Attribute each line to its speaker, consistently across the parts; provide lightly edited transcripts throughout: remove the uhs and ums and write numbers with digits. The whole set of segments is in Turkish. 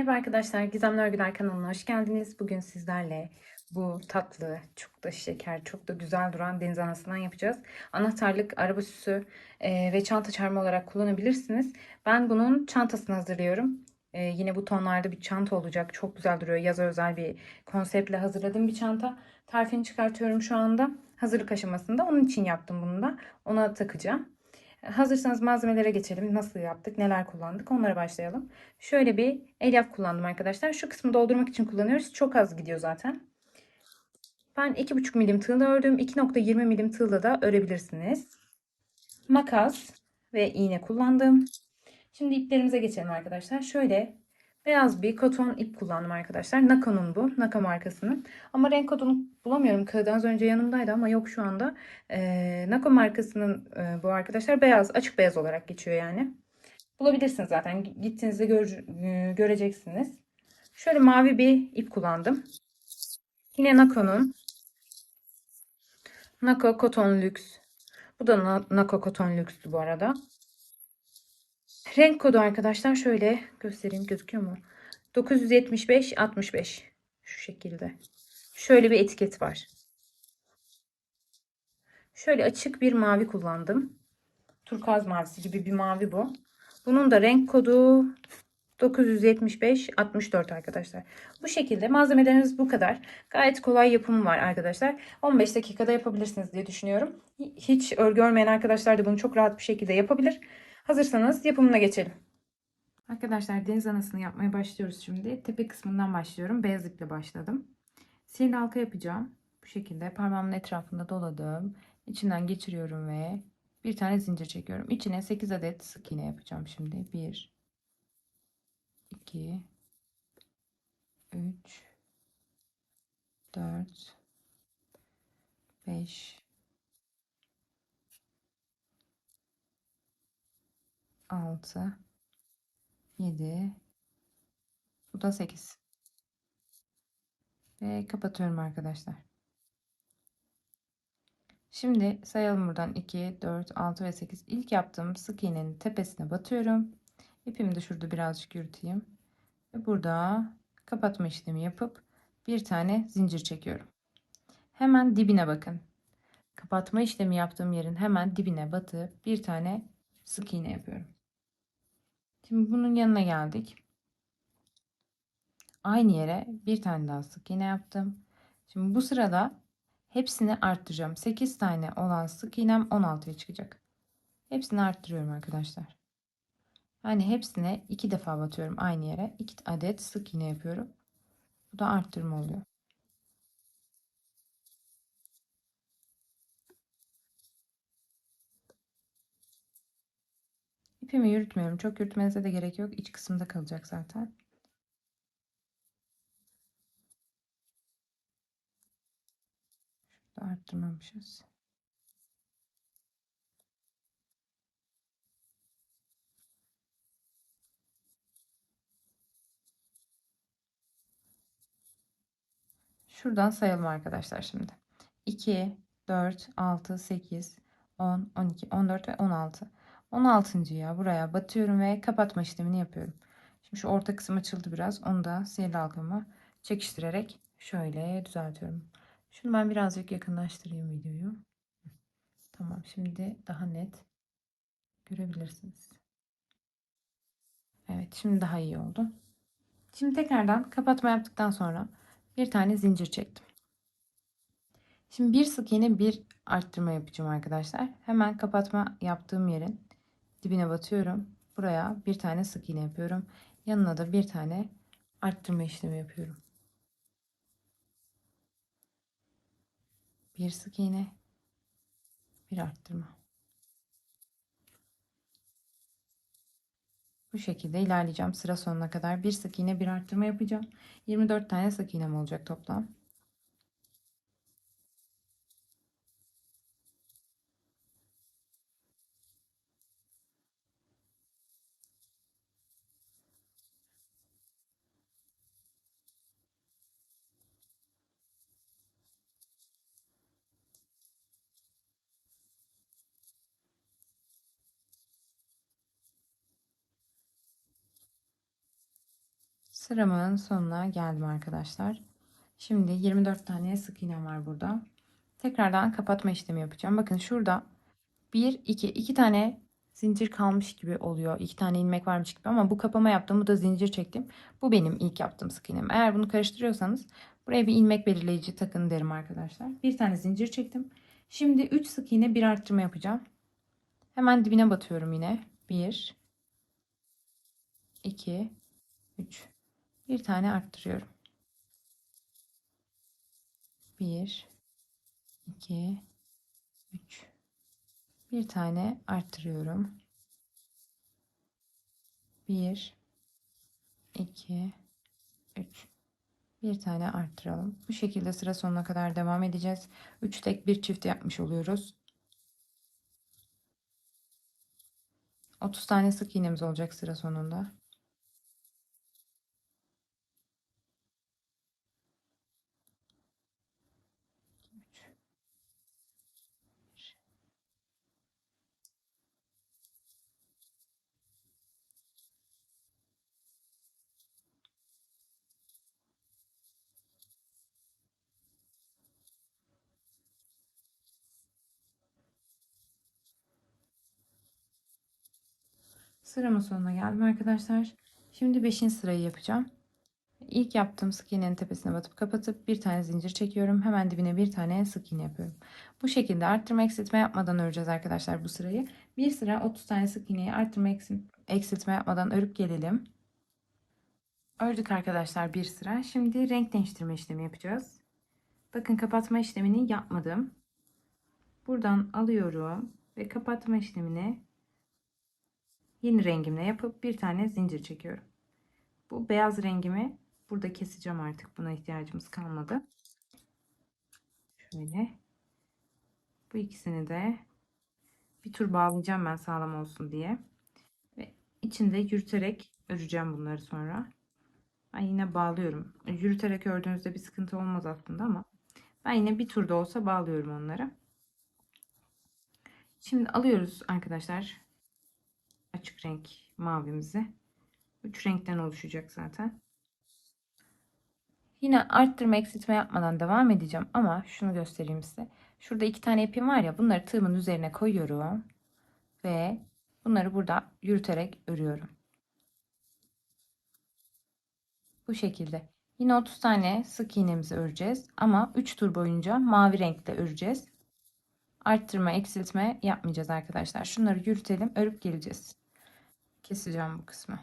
Speaker 1: Merhaba arkadaşlar, Gizemli Örgüler kanalına hoş geldiniz. Bugün sizlerle bu tatlı, çok da şeker, çok da güzel duran deniz anasından yapacağız. Anahtarlık, araba süsü ve çanta çarmı olarak kullanabilirsiniz. Ben bunun çantasını hazırlıyorum. Yine bu tonlarda bir çanta olacak. Çok güzel duruyor. Yaza özel bir konseptle hazırladığım bir çanta. Tarifini çıkartıyorum şu anda. Hazırlık aşamasında. Onun için yaptım bunu da. Ona takacağım. Hazırsanız malzemelere geçelim. Nasıl yaptık, neler kullandık onlara başlayalım. Şöyle bir elyaf kullandım arkadaşlar. Şu kısmı doldurmak için kullanıyoruz. Çok az gidiyor zaten. Ben 2,5 milim tığla ördüm. 2,20 milim tığla da örebilirsiniz. Makas ve iğne kullandım. Şimdi iplerimize geçelim arkadaşlar. Şöyle beyaz bir koton ip kullandım arkadaşlar. Nako'nun bu. Nako markasının. Ama renk kodunu bulamıyorum. Kağıdı az önce yanımdaydı ama yok şu anda. Nako markasının bu arkadaşlar beyaz. Açık beyaz olarak geçiyor yani. Bulabilirsiniz zaten. Gittiğinizde göreceksiniz. Şöyle mavi bir ip kullandım. Yine Nako'nun Nako Koton Lüks. Bu da Nako Koton Lüks'tü bu arada. Renk kodu arkadaşlar şöyle göstereyim, gözüküyor mu? 975 65 şu şekilde. Şöyle bir etiket var. Şöyle açık bir mavi kullandım. Turkuaz mavisi gibi bir mavi bu. Bunun da renk kodu 975 64 arkadaşlar. Bu şekilde malzemelerimiz bu kadar. Gayet kolay yapımı var arkadaşlar. 15 dakikada yapabilirsiniz diye düşünüyorum. Hiç örgü örmeyen arkadaşlar da bunu çok rahat bir şekilde yapabilir. Hazırsanız yapımına geçelim. Arkadaşlar deniz anasını yapmaya başlıyoruz şimdi. Tepe kısmından başlıyorum. Beyaz iple başladım. Sihirli halka yapacağım. Bu şekilde parmağımın etrafında doladım. İçinden geçiriyorum ve bir tane zincir çekiyorum. İçine 8 adet sık iğne yapacağım şimdi. 1, 2, 3, 4, 5, 6, 7, bu da 8. Ve kapatıyorum arkadaşlar. Şimdi sayalım buradan 2, 4, 6 ve 8. İlk yaptığım sık iğnenin tepesine batıyorum. İpimi de şurada birazcık yürüteyim. Ve burada kapatma işlemi yapıp bir tane zincir çekiyorum. Hemen dibine bakın. Kapatma işlemi yaptığım yerin hemen dibine batıp bir tane sık iğne yapıyorum. Şimdi bunun yanına geldik. Aynı yere bir tane daha sık iğne yaptım. Şimdi bu sırada hepsini arttıracağım. 8 tane olan sık iğnem 16'ya çıkacak. Hepsini arttırıyorum arkadaşlar. Yani hepsine 2 defa batıyorum aynı yere. 2 adet sık iğne yapıyorum. Bu da arttırma oluyor. İpimi yürütmüyorum. Çok yürütmenize de gerek yok. İç kısımda kalacak zaten. Şurada arttırmamışız. Şuradan sayalım arkadaşlar şimdi. 2, 4, 6, 8, 10, 12, 14 ve 16. 16.'ya buraya batıyorum ve kapatma işlemini yapıyorum. Şimdi şu orta kısım açıldı biraz. Onu da sihirli halkamı çekiştirerek şöyle düzeltiyorum. Şunu ben birazcık yakınlaştırayım videoyu. Tamam, şimdi daha net görebilirsiniz. Evet, şimdi daha iyi oldu. Şimdi tekrardan kapatma yaptıktan sonra bir tane zincir çektim. Şimdi bir sık iğne bir arttırma yapacağım arkadaşlar. Hemen kapatma yaptığım yerin dibine batıyorum. Buraya bir tane sık iğne yapıyorum. Yanına da bir tane arttırma işlemi yapıyorum. Bir sık iğne, bir arttırma. Bu şekilde ilerleyeceğim sıra sonuna kadar. Bir sık iğne, bir arttırma yapacağım. 24 tane sık iğnem olacak toplam. Sıramın sonuna geldim arkadaşlar. Şimdi 24 tane sık iğnem var burada. Tekrardan kapatma işlemi yapacağım. Bakın şurada 2 tane zincir kalmış gibi oluyor. 2 tane ilmek varmış gibi ama bu kapama yaptım. Bu da zincir çektim. Bu benim ilk yaptığım sık iğnem. Eğer bunu karıştırıyorsanız buraya bir ilmek belirleyici takın derim arkadaşlar. Bir tane zincir çektim. Şimdi 3 sık iğne bir arttırma yapacağım. Hemen dibine batıyorum yine. 1, 2, 3. Bir tane arttırıyorum. 1, 2, 3. Bir tane arttırıyorum. 1, 2, 3. Bir tane arttıralım. Bu şekilde sıra sonuna kadar devam edeceğiz. 3 tek bir çift yapmış oluyoruz. 30 tane sık iğnemiz olacak sıra sonunda. Sıramın sonuna geldim arkadaşlar. Şimdi 5. sırayı yapacağım. İlk yaptığım sık iğnenin tepesine batıp kapatıp bir tane zincir çekiyorum. Hemen dibine bir tane sık iğne yapıyorum. Bu şekilde arttırma eksiltme yapmadan öreceğiz arkadaşlar bu sırayı. Bir sıra 30 tane sık iğneyi arttırma eksiltme yapmadan örüp gelelim. Ördük arkadaşlar bir sıra. Şimdi renk değiştirme işlemi yapacağız. Bakın kapatma işlemini yapmadım. Buradan alıyorum ve kapatma işlemini yeni rengimle yapıp bir tane zincir çekiyorum. Bu beyaz rengimi burada keseceğim artık. Buna ihtiyacımız kalmadı. Şöyle. Bu ikisini de bir tur bağlayacağım ben sağlam olsun diye. Ve içinde yürüterek öreceğim bunları sonra. Ben yine bağlıyorum. Yürüterek ördüğünüzde bir sıkıntı olmaz aslında ama ben yine bir turda olsa bağlıyorum onları. Şimdi alıyoruz arkadaşlar açık renk mavimizi. 3 renkten oluşacak zaten. Yine arttırma eksiltme yapmadan devam edeceğim ama şunu göstereyim size. Şurada 2 tane ipim var ya, bunları tığımın üzerine koyuyorum ve bunları burada yürüterek örüyorum. Bu şekilde. Yine 30 tane sık iğnemizi öreceğiz ama 3 tur boyunca mavi renkte öreceğiz. Arttırma eksiltme yapmayacağız arkadaşlar. Şunları yürütelim, örüp geleceğiz. Keseceğim bu kısmı.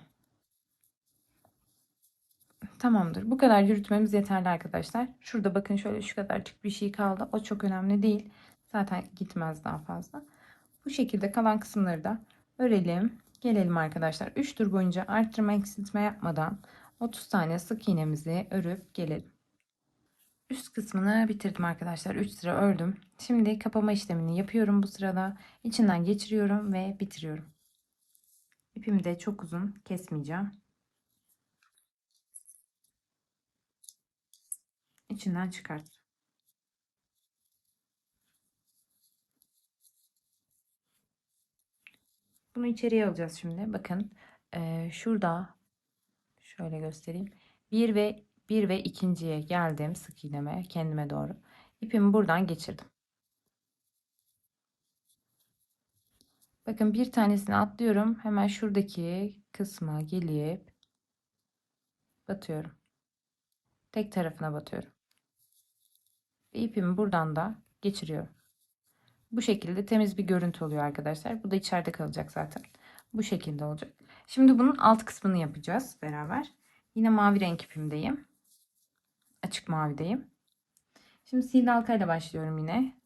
Speaker 1: Tamamdır. Bu kadar yürütmemiz yeterli arkadaşlar. Şurada bakın şöyle şu kadarcık bir şey kaldı. O çok önemli değil. Zaten gitmez daha fazla. Bu şekilde kalan kısımları da örelim. Gelelim arkadaşlar. 3 tur boyunca arttırma eksiltme yapmadan 30 tane sık iğnemizi örüp gelelim. Üst kısmını bitirdim arkadaşlar. 3 sıra ördüm. Şimdi kapama işlemini yapıyorum bu sırada. İçinden geçiriyorum ve bitiriyorum. İpimi de çok uzun kesmeyeceğim. İçinden çıkart. Bunu içeriye alacağız şimdi. Bakın şurada şöyle göstereyim. Bir ve ikinciye geldim sık iğneme kendime doğru. İpimi buradan geçirdim. Bakın bir tanesini atlıyorum. Hemen şuradaki kısma gelip batıyorum. Tek tarafına batıyorum. Ve ipimi buradan da geçiriyorum. Bu şekilde temiz bir görüntü oluyor arkadaşlar. Bu da içeride kalacak zaten. Bu şekilde olacak. Şimdi bunun alt kısmını yapacağız beraber. Yine mavi renk ipimdeyim. Açık mavideyim. Şimdi sihirli halkayla başlıyorum yine.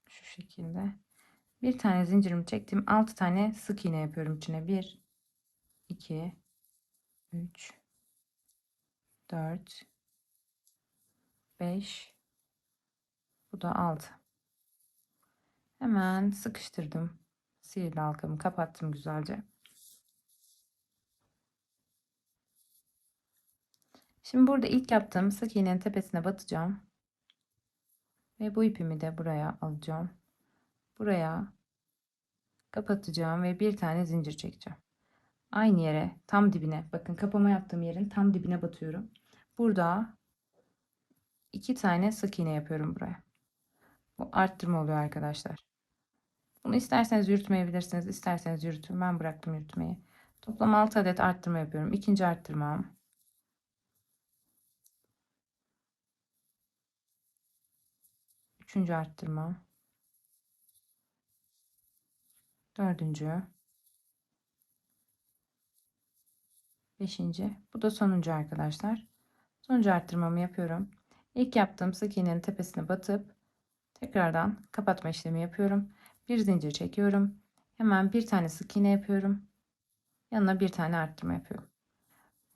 Speaker 1: Şu şekilde. Bir tane zincirimi çektim. 6 tane sık iğne yapıyorum içine. 1, 2, 3, 4, 5. Bu da 6. Hemen sıkıştırdım. Sihirli halkamı kapattım güzelce. Şimdi burada ilk yaptığım sık iğnenin tepesine batacağım. Ve bu ipimi de buraya alacağım. Buraya kapatacağım ve bir tane zincir çekeceğim. Aynı yere, tam dibine, bakın kapama yaptığım yerin tam dibine batıyorum. Burada 2 tane sık iğne yapıyorum buraya. Bu arttırma oluyor arkadaşlar. Bunu isterseniz yürütmeyebilirsiniz, isterseniz yürütün. Ben bıraktım yürütmeyi. Toplam 6 adet arttırma yapıyorum. İkinci arttırmam. Üçüncü arttırmam. Dördüncü. Beşinci. Bu da sonuncu arkadaşlar. Sonuncu arttırmamı yapıyorum. İlk yaptığım sık iğnenin tepesine batıp tekrardan kapatma işlemi yapıyorum. Bir zincir çekiyorum. Hemen bir tane sık iğne yapıyorum. Yanına bir tane arttırma yapıyorum.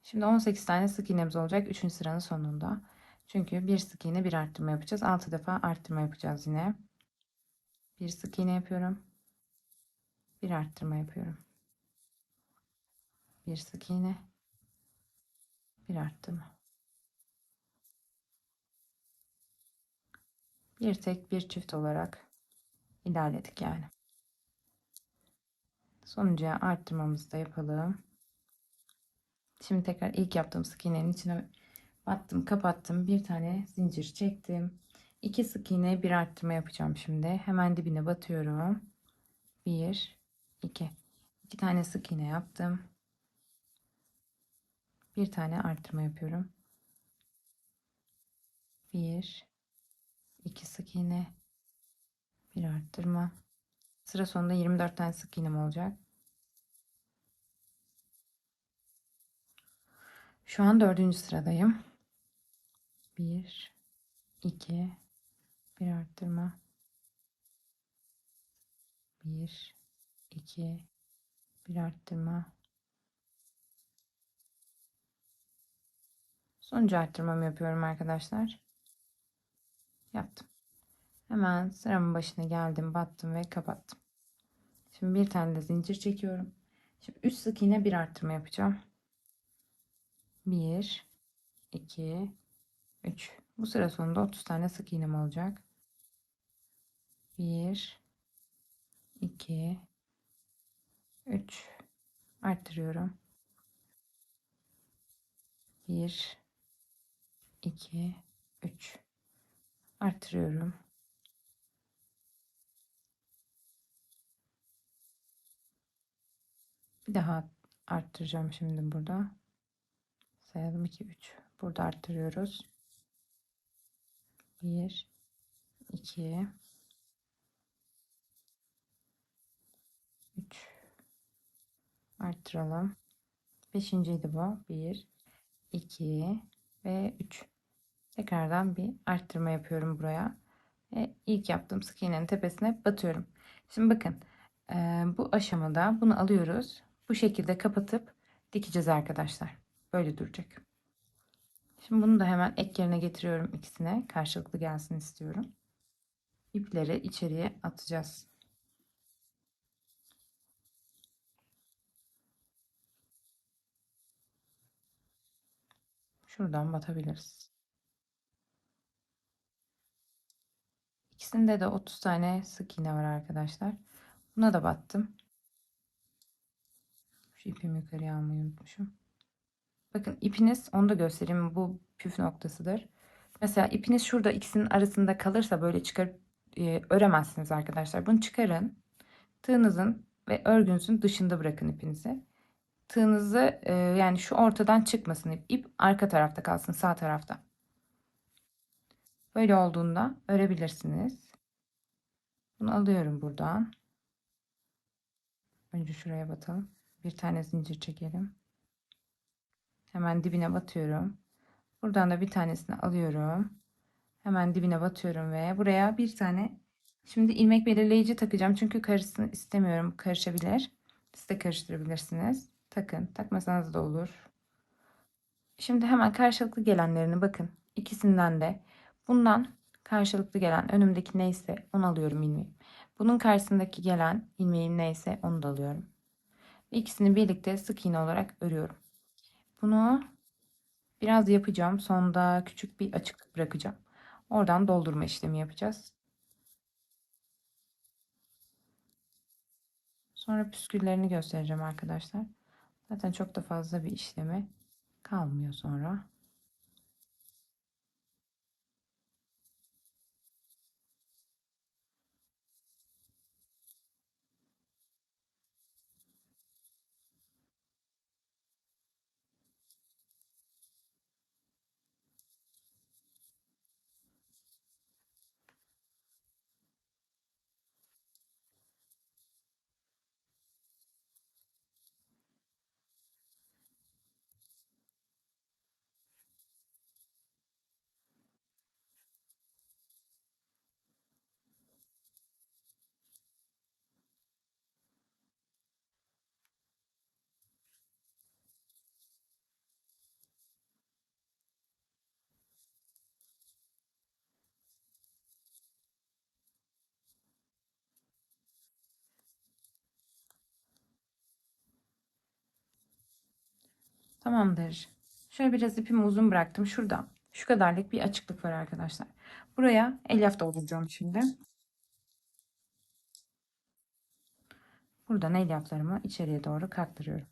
Speaker 1: Şimdi 18 tane sık iğnemiz olacak 3. sıranın sonunda. Çünkü bir sık iğne bir arttırma yapacağız. 6 defa arttırma yapacağız yine. Bir sık iğne yapıyorum. Bir arttırma yapıyorum. Bir sık iğne. Bir arttırma. Bir tek bir çift olarak ilerledik yani. Sonuncuya arttırmamızı da yapalım. Şimdi tekrar ilk yaptığım sık iğnenin içine battım, kapattım. Bir tane zincir çektim. 2 sık iğne bir arttırma yapacağım şimdi. Hemen dibine batıyorum. 1 2 2 tane sık iğne yaptım. Bir tane arttırma yapıyorum. 1 2 sık iğne, bir arttırma. Sıra sonunda 24 tane sık iğnem olacak. Şu an 4. sıradayım. 1 2 bir arttırma. 1 2 bir arttırma. Sonuncu arttırmamı yapıyorum arkadaşlar. Yaptım. Hemen sıramın başına geldim, battım ve kapattım. Şimdi bir tane de zincir çekiyorum. Şimdi 3 sık iğne bir arttırma yapacağım. 1 2 3. Bu sıra sonunda 30 tane sık iğnem olacak. 1 2 3 arttırıyorum. 1 2 3 arttırıyorum. Bir daha arttıracağım şimdi burada. Sayalım 2 3. Burada arttırıyoruz. 1 2 3 arttıralım. Beşinciydi bu. 1 2 ve 3. Tekrardan bir arttırma yapıyorum buraya. Ve ilk yaptığım sık iğnenin tepesine batıyorum. Şimdi bakın bu aşamada bunu alıyoruz. Bu şekilde kapatıp dikeceğiz arkadaşlar. Böyle duracak. Şimdi bunu da hemen ek yerine getiriyorum ikisine. Karşılıklı gelsin istiyorum. İpleri içeriye atacağız. Şuradan batabiliriz. İkisinde de 30 tane sık iğne var arkadaşlar. Buna da battım. Şu ipimi yukarıya almayı unutmuşum. Bakın ipiniz, onu da göstereyim, bu püf noktasıdır. Mesela ipiniz şurada ikisinin arasında kalırsa böyle çıkarıp öremezsiniz arkadaşlar. Bunu çıkarın. Tığınızın ve örgünüzün dışında bırakın ipinizi. Tığınızı yani şu ortadan çıkmasın ip. İp arka tarafta kalsın, sağ tarafta. Böyle olduğunda örebilirsiniz. Bunu alıyorum buradan. Önce şuraya batalım. Bir tane zincir çekelim. Hemen dibine batıyorum. Buradan da bir tanesini alıyorum. Hemen dibine batıyorum ve buraya bir tane şimdi ilmek belirleyici takacağım. Çünkü karışsın istemiyorum. Karışabilir. Siz de karıştırabilirsiniz. Takın. Takmasanız da olur. Şimdi hemen karşılıklı gelenlerini bakın. İkisinden de bundan karşılıklı gelen önümdeki neyse onu alıyorum ilmeği. Bunun karşısındaki gelen ilmeğim neyse onu da alıyorum. İkisini birlikte sık iğne olarak örüyorum. Bunu biraz yapacağım. Sonda küçük bir açıklık bırakacağım. Oradan doldurma işlemi yapacağız. Sonra püsküllerini göstereceğim arkadaşlar. Zaten çok da fazla bir işlemi kalmıyor sonra. Tamamdır. Şöyle biraz ipimi uzun bıraktım. Şurada şu kadarlık bir açıklık var arkadaşlar. Buraya elyaf dolduracağım şimdi. Buradan elyaflarımı içeriye doğru kaktırıyorum.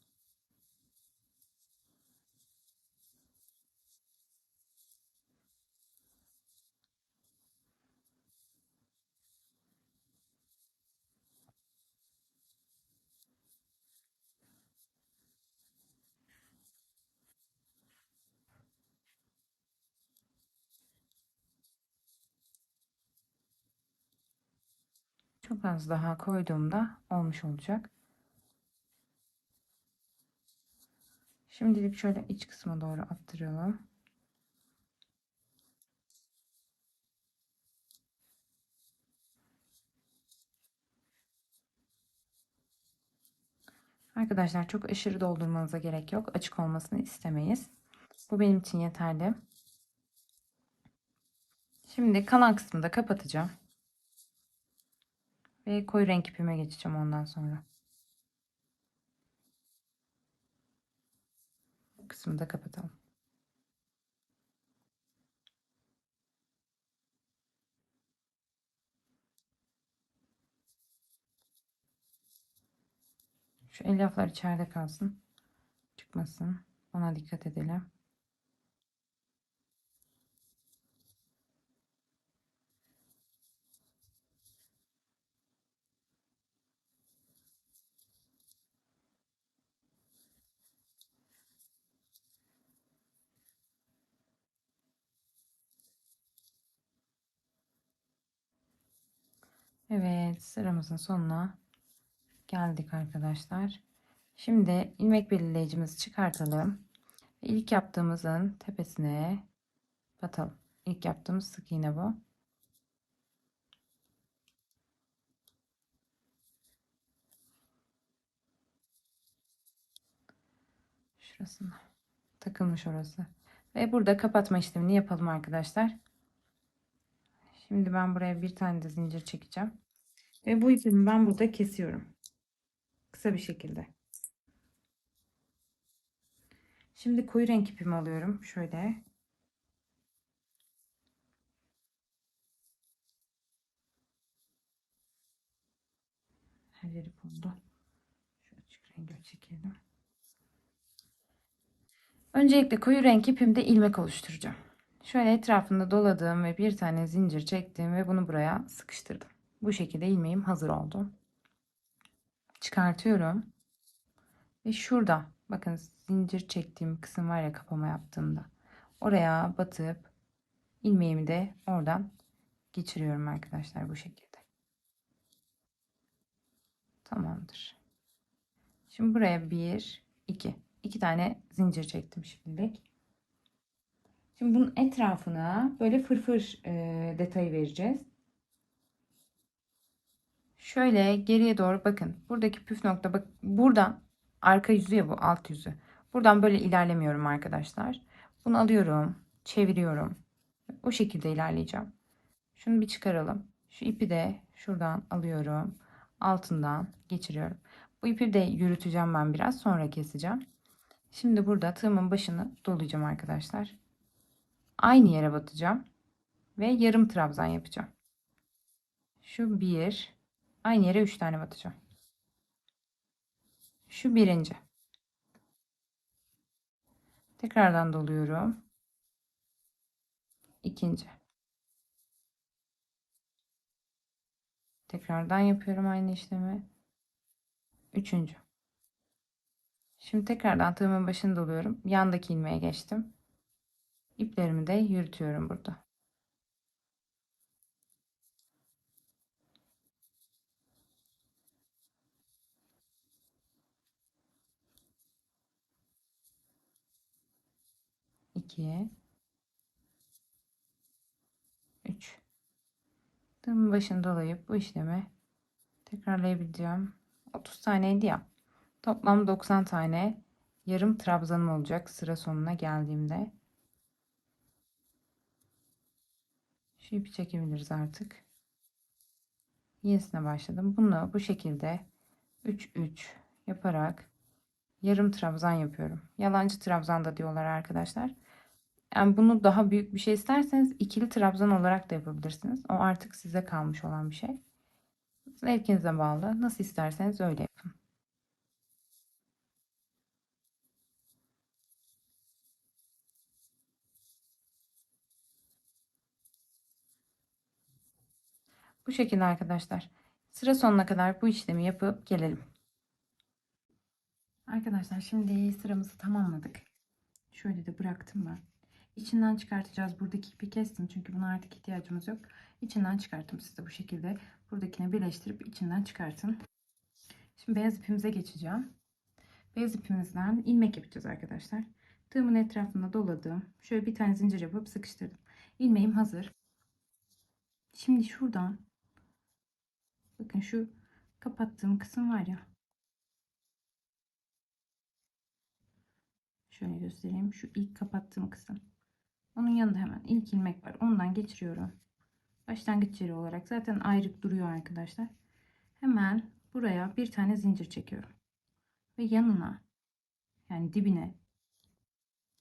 Speaker 1: Çok az daha koyduğumda olmuş olacak. Şimdilik şöyle iç kısma doğru attıralım. Arkadaşlar çok aşırı doldurmanıza gerek yok. Açık olmasını istemeyiz. Bu benim için yeterli. Şimdi kalan kısmını da kapatacağım. Ve koyu renk ipime geçeceğim ondan sonra. Bu kısmını da kapatalım. Şu elyaflar içeride kalsın. Çıkmasın. Ona dikkat edelim. Evet, sıramızın sonuna geldik arkadaşlar. Şimdi ilmek belirleyicimizi çıkartalım. İlk yaptığımızın tepesine batalım. İlk yaptığımız sık iğne bu. Şurasına takılmış orası. Ve burada kapatma işlemini yapalım arkadaşlar. Şimdi ben buraya bir tane de zincir çekeceğim. Ve bu ipimi ben burada kesiyorum. Kısa bir şekilde. Şimdi koyu renk ipimi alıyorum. Şöyle. Her yeri buldu. Şu açık rengi çekelim. Öncelikle koyu renk ipimde ilmek oluşturacağım. Şöyle etrafında doladım ve bir tane zincir çektim ve bunu buraya sıkıştırdım. Bu şekilde ilmeğim hazır oldu. Çıkartıyorum. Ve şurada bakın zincir çektiğim kısım var ya kapama yaptığımda. Oraya batıp ilmeğimi de oradan geçiriyorum arkadaşlar bu şekilde. Tamamdır. Şimdi buraya bir, iki tane zincir çektim şimdilik. Şimdi bunun etrafına böyle fırfır detayı vereceğiz. Şöyle geriye doğru bakın. Buradaki püf nokta bak buradan arka yüzü ya bu alt yüzü. Buradan böyle ilerlemiyorum arkadaşlar. Bunu alıyorum, çeviriyorum. O şekilde ilerleyeceğim. Şunu bir çıkaralım. Şu ipi de şuradan alıyorum. Altından geçiriyorum. Bu ipi de yürüteceğim ben biraz. Sonra keseceğim. Şimdi burada tığımın başını dolayacağım arkadaşlar. Aynı yere batacağım. ve yarım trabzan yapacağım. Şu bir, aynı yere 3 tane batacağım. Şu birinci. Tekrardan doluyorum. İkinci. Tekrardan yapıyorum aynı işlemi. Üçüncü. Şimdi tekrardan tığımın başını doluyorum. Yandaki ilmeğe geçtim. İplerimi de yürütüyorum burada. İki, üç. Tığımın başını dolayıp bu işlemi tekrarlayabileceğim. 30 taneydi ya. Toplam 90 tane yarım trabzanım olacak sıra sonuna geldiğimde. Şu ipi çekebiliriz artık. Yenisine başladım. Bunu bu şekilde 3-3 yaparak yarım trabzan yapıyorum. Yalancı trabzan da diyorlar arkadaşlar. Yani bunu daha büyük bir şey isterseniz ikili trabzan olarak da yapabilirsiniz. O artık size kalmış olan bir şey. Zevkinize bağlı. Nasıl isterseniz öyle yapın. Bu şekilde arkadaşlar. Sıra sonuna kadar bu işlemi yapıp gelelim. Arkadaşlar şimdi sıramızı tamamladık. Şöyle de bıraktım ben. İçinden çıkartacağız. Buradaki ipi kestim çünkü buna artık ihtiyacımız yok. İçinden çıkarttım. Siz de bu şekilde buradakini birleştirip içinden çıkartın. Şimdi beyaz ipimize geçeceğim. Beyaz ipimizden ilmek yapacağız arkadaşlar. Tığımın etrafına doladım. Şöyle bir tane zincir yapıp sıkıştırdım. İlmeğim hazır. Şimdi şuradan bakın şu kapattığım kısım var ya. Şöyle göstereyim. Şu ilk kapattığım kısım. Onun yanında hemen ilk ilmek var. Ondan geçiriyorum. Başlangıç yeri olarak zaten ayrık duruyor arkadaşlar. Hemen buraya bir tane zincir çekiyorum. Ve yanına, yani dibine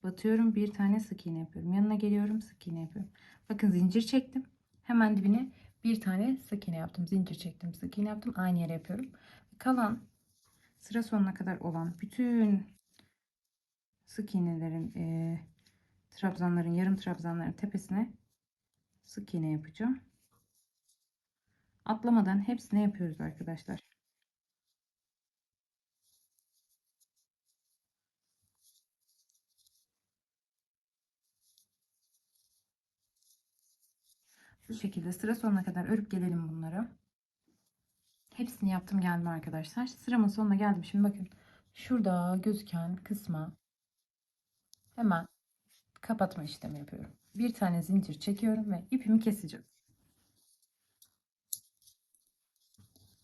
Speaker 1: batıyorum, bir tane sık iğne yapıyorum. Yanına geliyorum, sık iğne yapıyorum. Bakın zincir çektim. Hemen dibine bir tane sık iğne yaptım. Zincir çektim, sık iğne yaptım. Aynı yere yapıyorum. Kalan sıra sonuna kadar olan bütün sık iğnelerin, trabzanların, yarım trabzanların tepesine sık iğne yapacağım. Atlamadan hepsine yapıyoruz arkadaşlar. Bu şekilde sıra sonuna kadar örüp gelelim bunları. Hepsini yaptım geldim arkadaşlar. Sıramın sonuna geldim. Şimdi bakın şurada gözüken kısma hemen kapatma işlemi yapıyorum. Bir tane zincir çekiyorum ve ipimi keseceğim.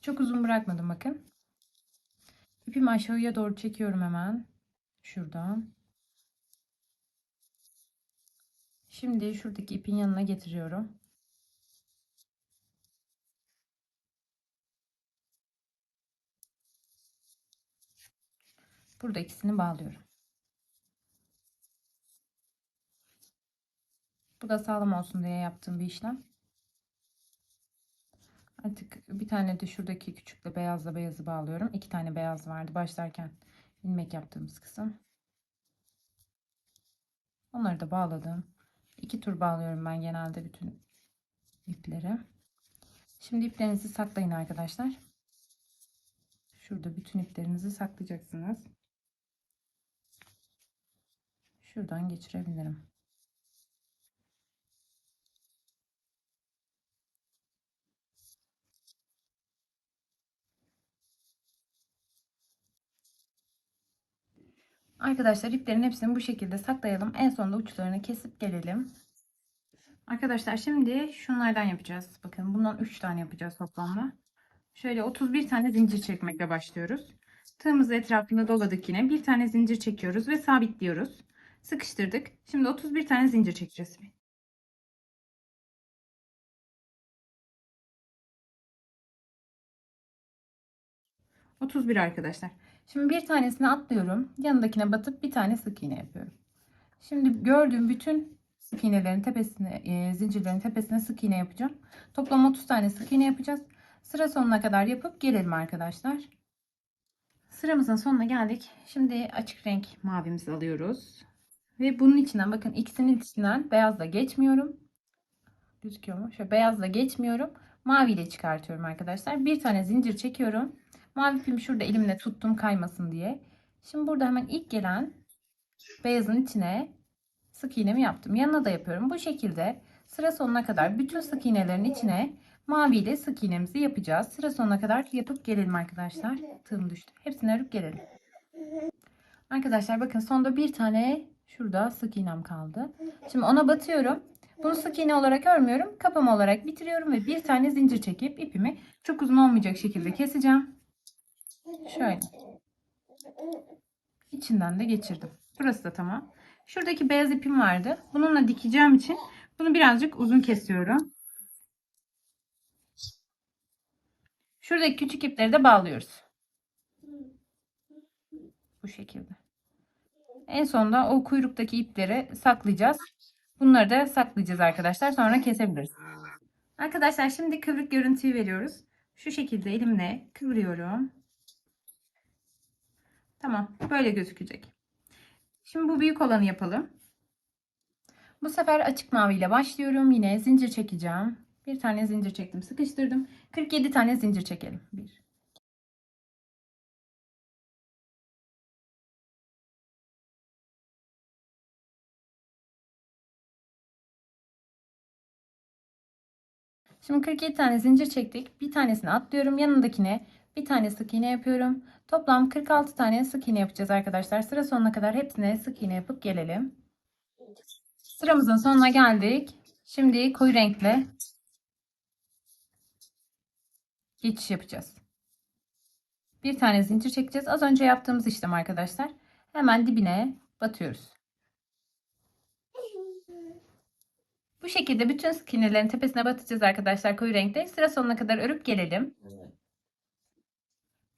Speaker 1: Çok uzun bırakmadım bakın. İpimi aşağıya doğru çekiyorum hemen. Şuradan. Şimdi şuradaki ipin yanına getiriyorum. Burada ikisini bağlıyorum. Bu da sağlam olsun diye yaptığım bir işlem. Artık bir tane de şuradaki küçükle beyazla beyazı bağlıyorum. İki tane beyaz vardı başlarken ilmek yaptığımız kısım. Onları da bağladım. İki tur bağlıyorum ben genelde bütün ipleri. Şimdi iplerinizi saklayın arkadaşlar. Şurada bütün iplerinizi saklayacaksınız. Şuradan geçirebilirim. Arkadaşlar iplerin hepsini bu şekilde saklayalım. En sonunda uçlarını kesip gelelim. Arkadaşlar şimdi şunlardan yapacağız. Bakın bundan 3 tane yapacağız toplamda. Şöyle 31 tane zincir çekmekle başlıyoruz. Tığımızı etrafında doladık yine. Bir tane zincir çekiyoruz ve sabitliyoruz. Sıkıştırdık. Şimdi 31 tane zincir çekeceğiz. 31 arkadaşlar. Şimdi bir tanesini atlıyorum. Yanındakine batıp bir tane sık iğne yapıyorum. Şimdi gördüğüm bütün sık iğnelerin tepesine, zincirlerin tepesine sık iğne yapacağım. Toplam 30 tane sık iğne yapacağız. Sıra sonuna kadar yapıp gelelim arkadaşlar. Sıramızın sonuna geldik. Şimdi açık renk mavimizi alıyoruz. Ve bunun içinden bakın, ikisinin içinden beyazla geçmiyorum. Gözüküyor mu? Şöyle beyazla geçmiyorum. Mavi ile çıkartıyorum arkadaşlar. Bir tane zincir çekiyorum. Mavi ipimi şurada elimle tuttum kaymasın diye. Şimdi burada hemen ilk gelen beyazın içine sık iğnemi yaptım. Yanına da yapıyorum. Bu şekilde sıra sonuna kadar bütün sık iğnelerin içine mavi ile sık iğnemizi yapacağız. Sıra sonuna kadar yapıp gelelim arkadaşlar. Tığım düştü. Hepsini örüp gelelim. Arkadaşlar bakın, sonda bir tane şurada sık iğnem kaldı. Şimdi ona batıyorum. Bunu sık iğne olarak örmüyorum. Kapama olarak bitiriyorum ve bir tane zincir çekip ipimi çok uzun olmayacak şekilde keseceğim. Şöyle. İçinden de geçirdim. Burası da tamam. Şuradaki beyaz ipim vardı. Bununla dikeceğim için bunu birazcık uzun kesiyorum. Şuradaki küçük ipleri de bağlıyoruz. Bu şekilde. En sonunda o kuyruktaki ipleri saklayacağız. Bunları da saklayacağız arkadaşlar. Sonra kesebiliriz. Arkadaşlar şimdi kıvrık görüntüyü veriyoruz. Şu şekilde elimle kıvırıyorum. Tamam, böyle gözükecek. Şimdi bu büyük olanı yapalım. Bu sefer açık mavi ile başlıyorum. Yine zincir çekeceğim. Bir tane zincir çektim, sıkıştırdım. 47 tane zincir çekelim. 1. Şimdi 47 tane zincir çektik. Bir tanesini atlıyorum. Yanındakine bir tane sık iğne yapıyorum. Toplam 46 tane sık iğne yapacağız arkadaşlar. Sıra sonuna kadar hepsine sık iğne yapıp gelelim. Sıramızın sonuna geldik. Şimdi koyu renkle geçiş yapacağız. Bir tane zincir çekeceğiz. Az önce yaptığımız işlem arkadaşlar. Hemen dibine batıyoruz. Bu şekilde bütün sık iğnelerin tepesine batacağız arkadaşlar koyu renkte. Sıra sonuna kadar örüp gelelim.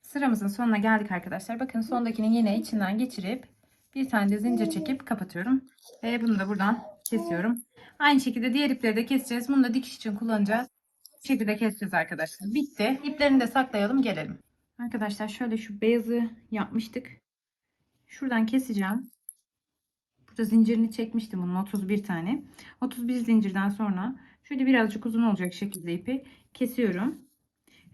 Speaker 1: Sıramızın sonuna geldik arkadaşlar. Bakın sondakini yine içinden geçirip bir tane de zincir çekip kapatıyorum. Ve bunu da buradan kesiyorum. Aynı şekilde diğer ipleri de keseceğiz. Bunu da dikiş için kullanacağız. Bu şekilde keseceğiz arkadaşlar. Bitti. İplerini de saklayalım, gelelim. Arkadaşlar şöyle şu beyazı yapmıştık. Şuradan keseceğim. Burada zincirini çekmiştim bunun 31 tane. 31 zincirden sonra şöyle birazcık uzun olacak şekilde ipi kesiyorum.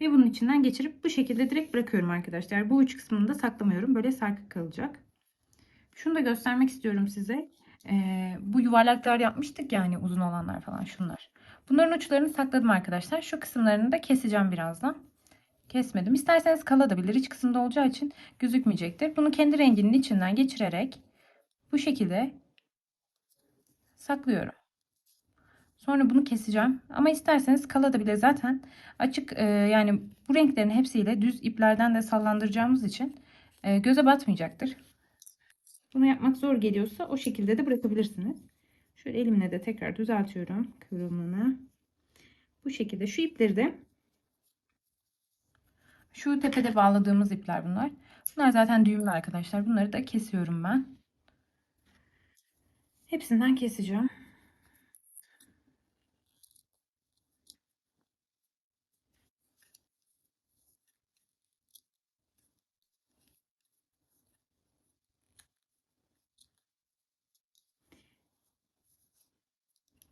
Speaker 1: Ve bunun içinden geçirip bu şekilde direkt bırakıyorum arkadaşlar. Bu uç kısmını da saklamıyorum. Böyle sarkık kalacak. Şunu da göstermek istiyorum size. Bu yuvarlaklar yapmıştık yani, uzun olanlar falan şunlar. Bunların uçlarını sakladım arkadaşlar. Şu kısımlarını da keseceğim birazdan. Kesmedim. İsterseniz kalabilir. İç kısımda olacağı için gözükmeyecektir. Bunu kendi renginin içinden geçirerek bu şekilde saklıyorum. Sonra bunu keseceğim. Ama isterseniz kalabilir. Zaten açık yani bu renklerin hepsiyle düz iplerden de sallandıracağımız için göze batmayacaktır. Bunu yapmak zor geliyorsa o şekilde de bırakabilirsiniz. Şöyle elimle de tekrar düzeltiyorum kıvrımını. Bu şekilde şu ipleri de şu tepede bağladığımız ipler bunlar. Bunlar zaten düğümlü arkadaşlar. Bunları da kesiyorum ben. Hepsinden keseceğim.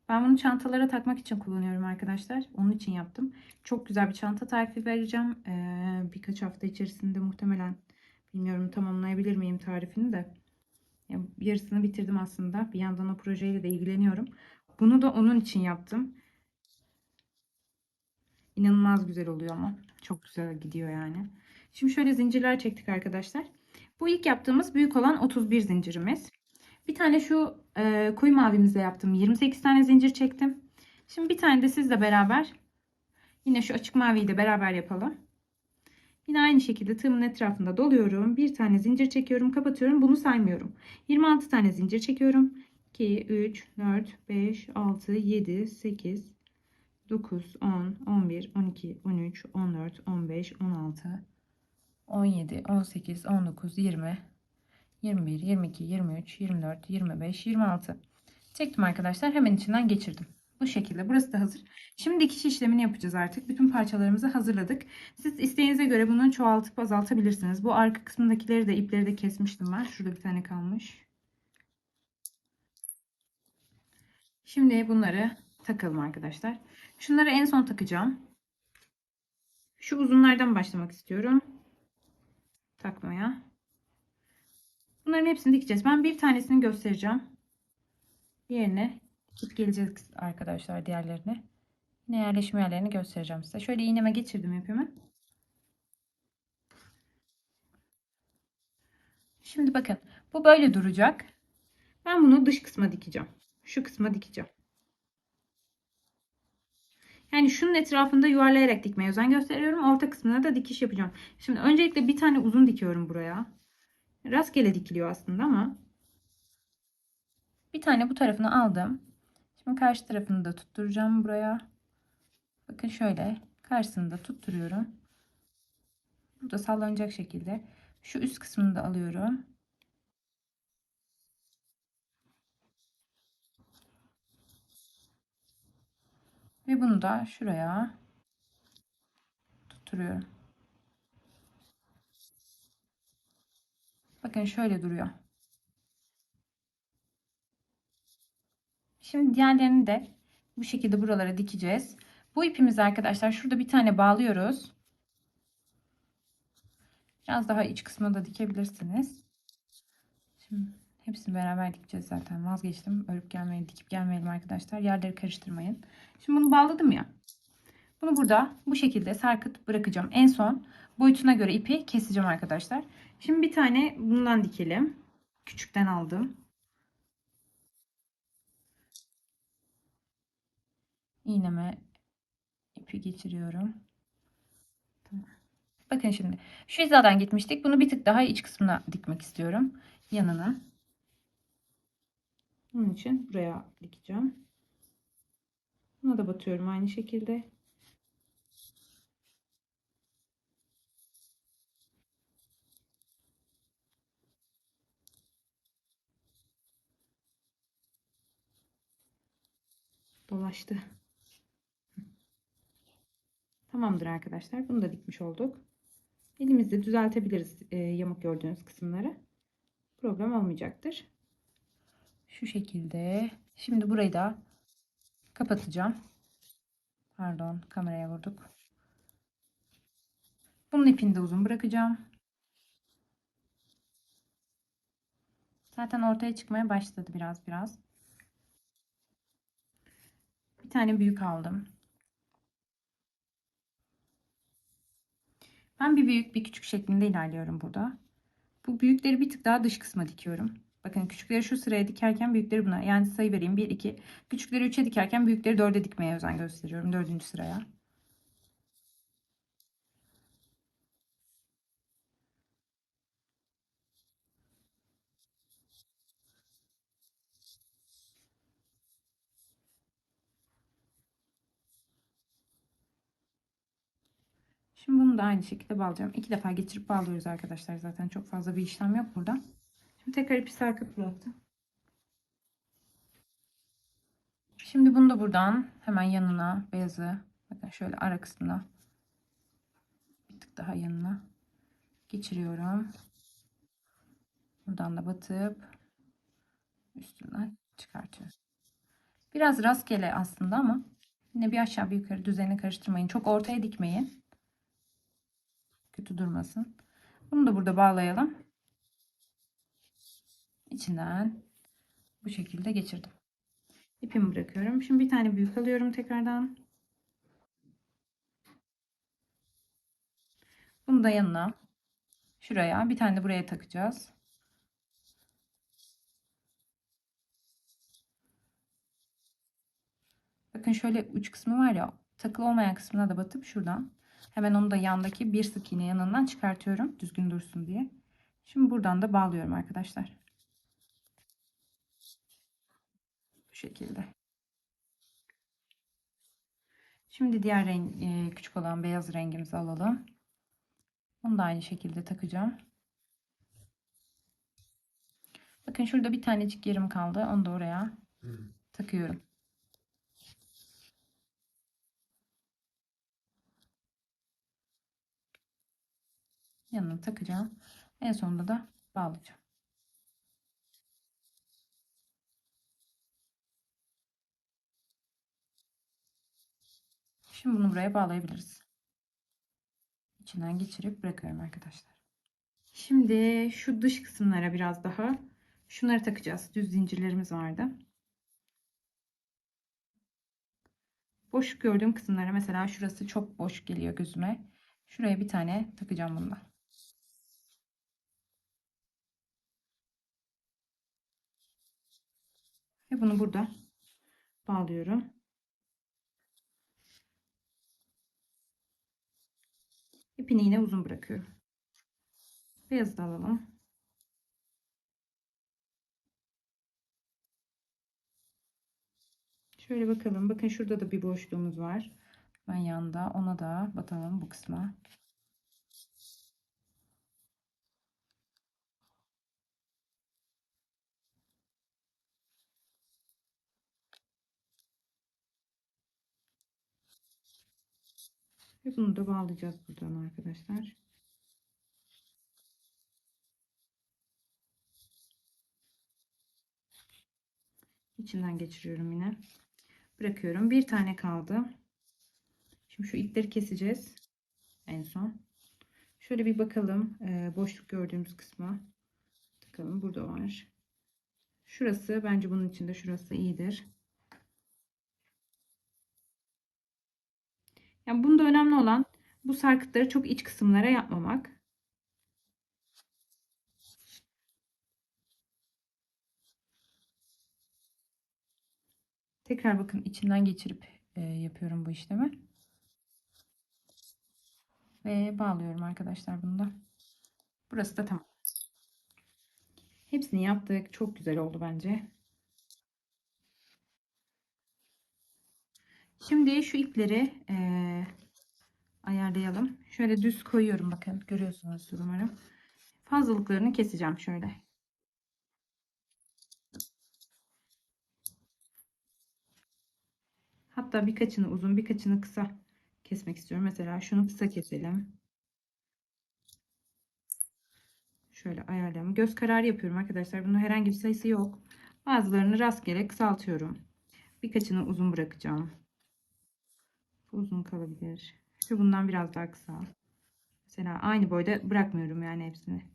Speaker 1: Ben bunu çantalara takmak için kullanıyorum arkadaşlar. Onun için yaptım. Çok güzel bir çanta tarifi vereceğim. Birkaç hafta içerisinde muhtemelen, bilmiyorum tamamlayabilir miyim tarifini de. Yarısını bitirdim aslında. Bir yandan o projeyle de ilgileniyorum. Bunu da onun için yaptım. İnanılmaz güzel oluyor ama. Çok güzel gidiyor yani. Şimdi şöyle zincirler çektik arkadaşlar. Bu ilk yaptığımız büyük olan 31 zincirimiz. Bir tane şu koyu mavimizle yaptım. 28 tane zincir çektim. Şimdi bir tane de sizle beraber yine şu açık maviyi de beraber yapalım. Yine aynı şekilde tığımın etrafında doluyorum. Bir tane zincir çekiyorum, kapatıyorum. Bunu saymıyorum. 26 tane zincir çekiyorum. 2, 3, 4, 5, 6, 7, 8, 9, 10, 11, 12, 13, 14, 15, 16, 17, 18, 19, 20, 21, 22, 23, 24, 25, 26. Çektim arkadaşlar. Hemen içinden geçirdim. Bu şekilde. Burası da hazır. Şimdi dikiş işlemini yapacağız artık. Bütün parçalarımızı hazırladık. Siz isteğinize göre bunu çoğaltıp azaltabilirsiniz. Bu arka kısmındakileri de ipleri de kesmiştim ben. Şurada bir tane kalmış. Şimdi bunları takalım arkadaşlar. Şunları en son takacağım. Şu uzunlardan başlamak istiyorum takmaya. Bunların hepsini dikeceğiz. Ben bir tanesini göstereceğim. Diğerine dikip geleceğiz arkadaşlar, diğerlerine. Yine yerleşim yerlerini göstereceğim size. Şöyle iğneme geçirdim ipimi. Şimdi bakın, bu böyle duracak. Ben bunu dış kısma dikeceğim. Şu kısma dikeceğim. Yani şunun etrafında yuvarlayarak dikmeye özen gösteriyorum. Orta kısmına da dikiş yapacağım. Şimdi öncelikle bir tane uzun dikiyorum buraya. Rastgele dikiliyor aslında ama. Bir tane bu tarafını aldım. Şimdi karşı tarafını da tutturacağım buraya. Bakın şöyle karşısını da tutturuyorum. Burada sallanacak şekilde. Şu üst kısmını da alıyorum. Ve bunu da şuraya tutturuyorum. Bakın şöyle duruyor. Şimdi diğerlerini de bu şekilde buralara dikeceğiz. Bu ipimizi arkadaşlar şurada bir tane bağlıyoruz. Biraz daha iç kısmına da dikebilirsiniz. Şimdi hepsini beraber dikeceğiz zaten. Vazgeçtim. Örüp gelmeyi, dikip gelmeyelim arkadaşlar. Yerleri karıştırmayın. Şimdi bunu bağladım ya. Bunu burada bu şekilde sarkıt bırakacağım. En son boyutuna göre ipi keseceğim arkadaşlar. Şimdi bir tane bundan dikelim. Küçükten aldım. İğneme ipi geçiriyorum. Tamam. Bakın şimdi şu hizadan gitmiştik. Bunu bir tık daha iç kısmına dikmek istiyorum. Yanına. Bunun için buraya dikeceğim. Buna da batıyorum aynı şekilde. Dolaştı. Tamamdır arkadaşlar. Bunu da dikmiş olduk. Elimizle düzeltebiliriz yamuk gördüğünüz kısımları. Problem olmayacaktır. Şu şekilde. Şimdi burayı da kapatacağım. Pardon, kameraya vurduk. Bunun ipini de uzun bırakacağım. Zaten ortaya çıkmaya başladı biraz biraz. Bir tane büyük aldım. Ben bir büyük bir küçük şeklinde ilerliyorum burada. Bu büyükleri bir tık daha dış kısma dikiyorum. Bakın küçükleri şu sıraya dikerken büyükleri buna. Yani sayı vereyim. 1, 2. Küçükleri 3'e dikerken büyükleri 4'e dikmeye özen gösteriyorum. 4. sıraya. Şimdi bunu da aynı şekilde bağlayacağım. 2 defa geçirip bağlıyoruz arkadaşlar. Zaten çok fazla bir işlem yok burada. Şimdi tekrar ipi sarkıp bıraktım. Şimdi bunu da buradan hemen yanına beyazı, bakın şöyle ara kısmına bir tık daha yanına geçiriyorum. Buradan da batıp üstünden çıkartıyorum. Biraz rastgele aslında ama yine bir aşağı bir yukarı düzenini karıştırmayın. Çok ortaya dikmeyin. Kötü durmasın. Bunu da burada bağlayalım. İçinden bu şekilde geçirdim. İpimi bırakıyorum. Şimdi bir tane büyük alıyorum tekrardan. Bunu da yanına şuraya bir tane de buraya takacağız. Bakın şöyle uç kısmı var ya, takılı olmayan kısmına da batıp şuradan hemen onu da yandaki bir sık iğne yanından çıkartıyorum düzgün dursun diye. Şimdi buradan da bağlıyorum arkadaşlar. Bu şekilde. Şimdi diğer renk, küçük olan beyaz rengimizi alalım. Onu da aynı şekilde takacağım. Bakın şurada bir tanecik yerim kaldı. Onu da oraya takıyorum. Yanına takacağım. En sonunda da bağlayacağım. Şimdi bunu buraya bağlayabiliriz. İçinden geçirip bırakıyorum arkadaşlar. Şimdi şu dış kısımlara biraz daha şunları takacağız. Düz zincirlerimiz vardı. Boş gördüğüm kısımlara, mesela şurası çok boş geliyor gözüme. Şuraya bir tane takacağım bundan. Ve bunu burada bağlıyorum. İpini yine uzun bırakıyorum. Beyazı da alalım. Şöyle bakalım. Bakın şurada da bir boşluğumuz var. Ben yanda ona da batalım bu kısma. Ve bunu da bağlayacağız buradan arkadaşlar. İçinden geçiriyorum yine. Bırakıyorum. Bir tane kaldı. Şimdi şu ipleri keseceğiz. En son. Şöyle bir bakalım. Boşluk gördüğümüz kısma. Bakalım burada var. Şurası bence bunun içinde şurası iyidir. Yani bunda önemli olan bu sarkıtları çok iç kısımlara yapmamak. Tekrar bakın içinden geçirip yapıyorum bu işlemi. Ve bağlıyorum arkadaşlar bunu da. Burası da tamam. Hepsini yaptık. Çok güzel oldu bence. Şimdi şu ipleri ayarlayalım. Şöyle düz koyuyorum, bakın. Görüyorsunuz umarım. Fazlalıklarını keseceğim şöyle. Hatta birkaçını uzun, birkaçını kısa kesmek istiyorum. Mesela şunu kısa keselim. Şöyle ayarlayalım. Göz kararı yapıyorum arkadaşlar. Bunun herhangi bir sayısı yok. Bazılarını rastgele kısaltıyorum. Birkaçını uzun bırakacağım. Uzun kalabilir. Şu bundan biraz daha kısa. Mesela aynı boyda bırakmıyorum yani hepsini.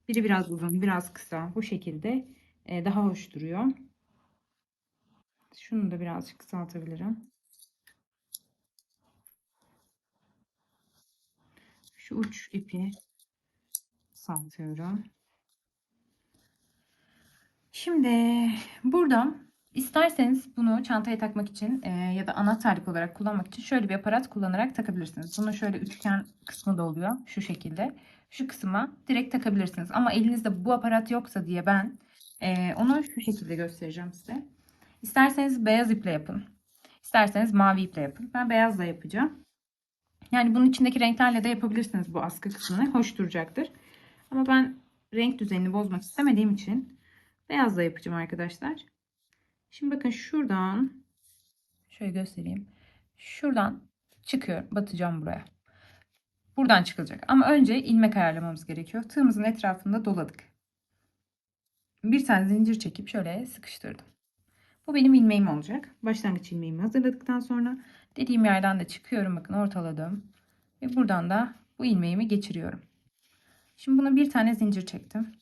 Speaker 1: Biri biraz uzun, biraz kısa. Bu şekilde daha hoş duruyor. Şunu da birazcık kısaltabilirim. Şu uç ipi kısaltıyorum. Şimdi buradan isterseniz bunu çantaya takmak için ya da anahtarlık olarak kullanmak için şöyle bir aparat kullanarak takabilirsiniz. Bunun şöyle üçgen kısmı da oluyor şu şekilde. Şu kısma direkt takabilirsiniz. Ama elinizde bu aparat yoksa diye ben onu şu şekilde göstereceğim size. İsterseniz beyaz iple yapın. İsterseniz mavi iple yapın. Ben beyazla yapacağım. Yani bunun içindeki renklerle de yapabilirsiniz bu askı kısmını. Hoş duracaktır. Ama ben renk düzenini bozmak istemediğim için beyazla yapacağım arkadaşlar. Şimdi bakın şuradan şöyle göstereyim. Şuradan çıkıyor. Batacağım buraya. Buradan çıkılacak. Ama önce ilmek ayarlamamız gerekiyor. Tığımızın etrafında doladık. Bir tane zincir çekip şöyle sıkıştırdım. Bu benim ilmeğim olacak. Başlangıç ilmeğimi hazırladıktan sonra dediğim yerden de çıkıyorum. Bakın ortaladım. Ve buradan da bu ilmeğimi geçiriyorum. Şimdi buna bir tane zincir çektim.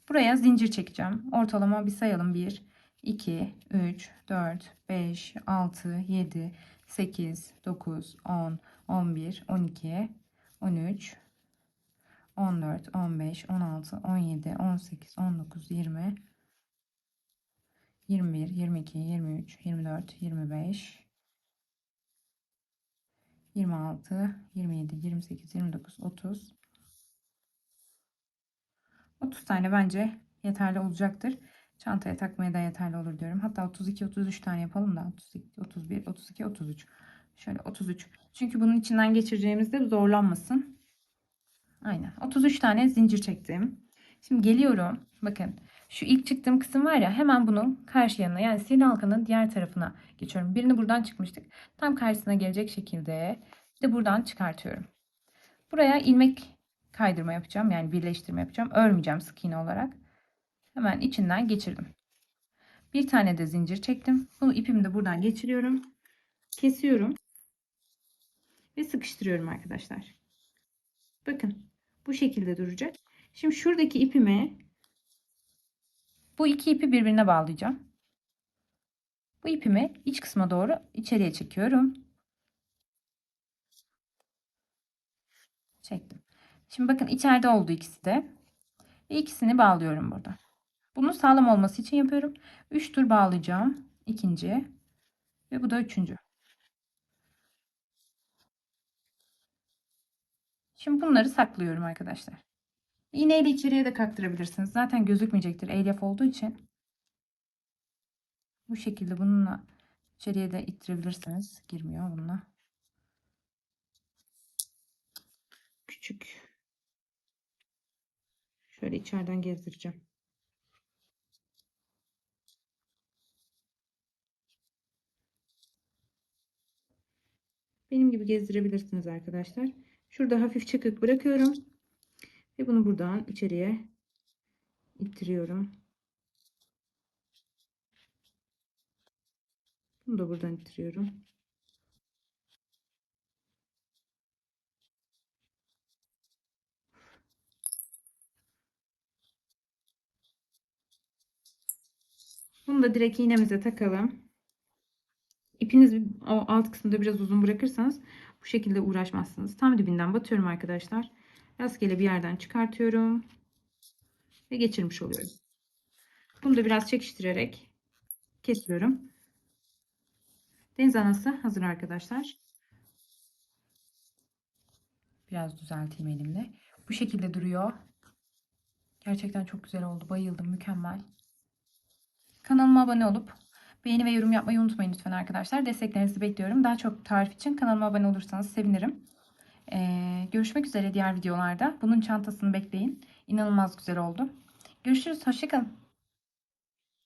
Speaker 1: Buraya zincir çekeceğim. Ortalama bir sayalım. 1, 2, 3, 4, 5, 6, 7, 8, 9, 10, 11, 12, 13, 14, 15, 16, 17, 18, 19, 20, 21, 22, 23, 24, 25, 26, 27, 28, 29, 30. 30 tane bence yeterli olacaktır. Çantaya takmaya da yeterli olur diyorum. Hatta 32, 33 tane yapalım da. 32, 31, 32, 33. Şöyle 33. Çünkü bunun içinden geçireceğimizde zorlanmasın. Aynen. 33 tane zincir çektim. Şimdi geliyorum. Bakın. Şu ilk çıktığım kısım var ya, hemen bunun karşı yanına, yani sihirli halkanın diğer tarafına geçiyorum. Birini buradan çıkmıştık. Tam karşısına gelecek şekilde de buradan çıkartıyorum. Buraya ilmek kaydırma yapacağım. Yani birleştirme yapacağım. Örmeyeceğim sık iğne olarak. Hemen içinden geçirdim. Bir tane de zincir çektim. Bunu ipimi de buradan geçiriyorum. Kesiyorum. Ve sıkıştırıyorum arkadaşlar. Bakın bu şekilde duracak. Şimdi şuradaki ipimi, bu iki ipi birbirine bağlayacağım. Bu ipimi iç kısma doğru içeriye çekiyorum. Çektim. Şimdi bakın içeride oldu ikisi de. Ve ikisini bağlıyorum burada. Bunu sağlam olması için yapıyorum. 3 tur bağlayacağım. İkinci ve bu da üçüncü. Şimdi bunları saklıyorum arkadaşlar. İğneyle içeriye de kaktırabilirsiniz. Zaten gözükmeyecektir elyaf olduğu için. Bu şekilde bununla içeriye de ittirebilirsiniz. Girmiyor bununla. Küçük. Şöyle içeriden gezdireceğim. Benim gibi gezdirebilirsiniz arkadaşlar. Şurada hafif çıkık bırakıyorum. Ve bunu buradan içeriye ittiriyorum. Bunu da buradan ittiriyorum. Bunu da direkt iğnemize takalım. İpiniz o alt kısımda biraz uzun bırakırsanız bu şekilde uğraşmazsınız. Tam dibinden batıyorum arkadaşlar. Rastgele bir yerden çıkartıyorum. Ve geçirmiş oluyorum. Bunu da biraz çekiştirerek kesiyorum. Deniz anası hazır arkadaşlar. Biraz düzelteyim elimle. Bu şekilde duruyor. Gerçekten çok güzel oldu. Bayıldım. Mükemmel. Kanalıma abone olup beğeni ve yorum yapmayı unutmayın lütfen arkadaşlar. Desteklerinizi bekliyorum. Daha çok tarif için kanalıma abone olursanız sevinirim. Görüşmek üzere diğer videolarda. Bunun çantasını bekleyin. İnanılmaz güzel oldu. Görüşürüz. Hoşça kalın.